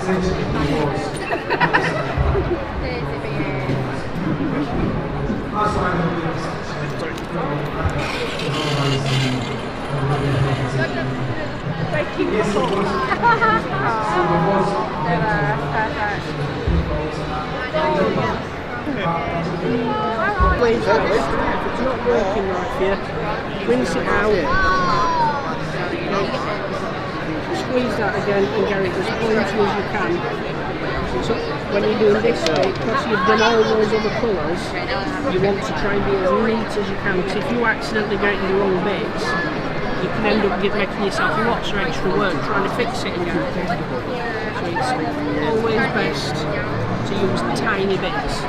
If it's not working right for you, rinse it out. Squeeze that again and get it as pointy as you can. So when you're doing this bit, because you've done all those other colours, you want to try and be as neat as you can, because if you accidentally get in the wrong bits, you can end up making yourself lots of extra work trying to fix it again. So it's always best to use tiny bits.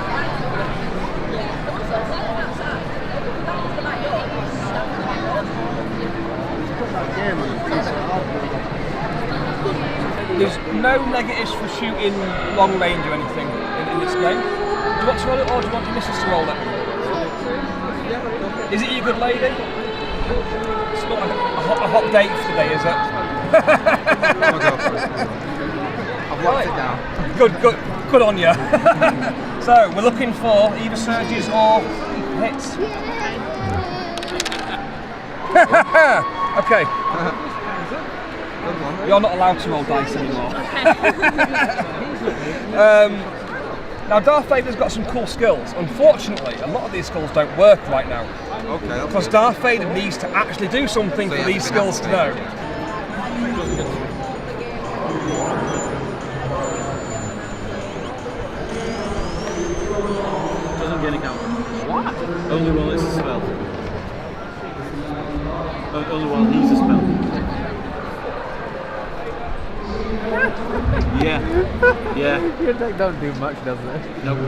There's no negatives for shooting long range or anything in this game. Do you want to roll it or do you want your missus to roll it? Is it your good lady? It's not a hot date for today, is it? I've locked it down. Good on you. So we're looking for either surges or hits. Okay. You're not allowed to roll dice anymore. Now Darth Vader's got some cool skills. Unfortunately, a lot of these skills don't work right now. Okay. Because Darth Vader needs to actually do something for these skills to know. Doesn't get any counter. What? Only while it's a spell. Only while he's a spell. Yeah. Yeah. Your deck don't do much, does it? Nope.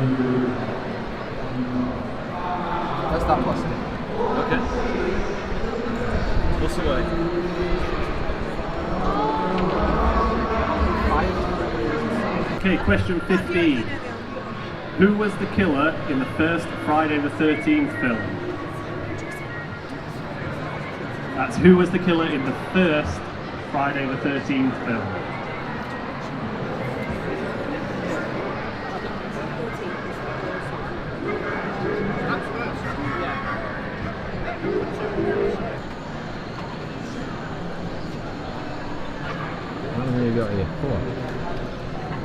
Let's start plus it. Okay. Plus away. Okay, question 15. Who was the killer in the first Friday the 13th film? That's who was the killer in the first Friday the 13th film. How many have you got here? 4.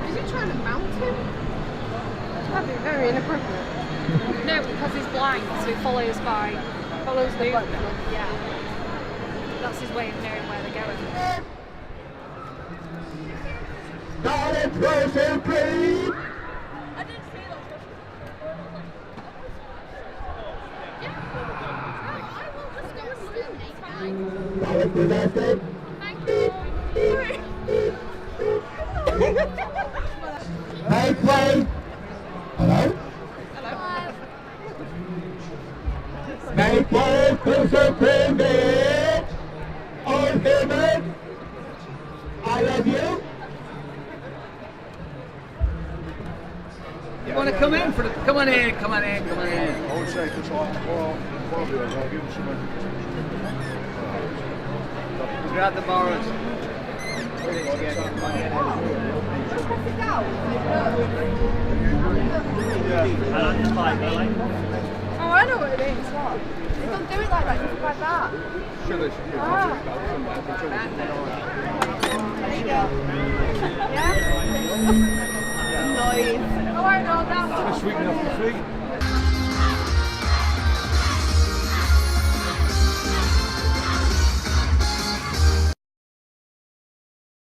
Is he trying to mount him? That'd be very inappropriate. No, because he's blind, so he follows the movement. Yeah. That's his way of knowing where they're going. Not a person, please! I didn't see that. I will just go and swim, it's fine. Thank you. Hey, play! Hello? Hello. Make way to supreme all humans! I love you! You want to come in for the... Come on in, come on in, come on in. I would say, because I'll give them some... Grab the borrows. Oh, I know what it means. What? They don't do it like that. You do it like that. Sure they should. Ah. There you go. Yeah? Noise. Oh, I know that one. Sweeten up the feet.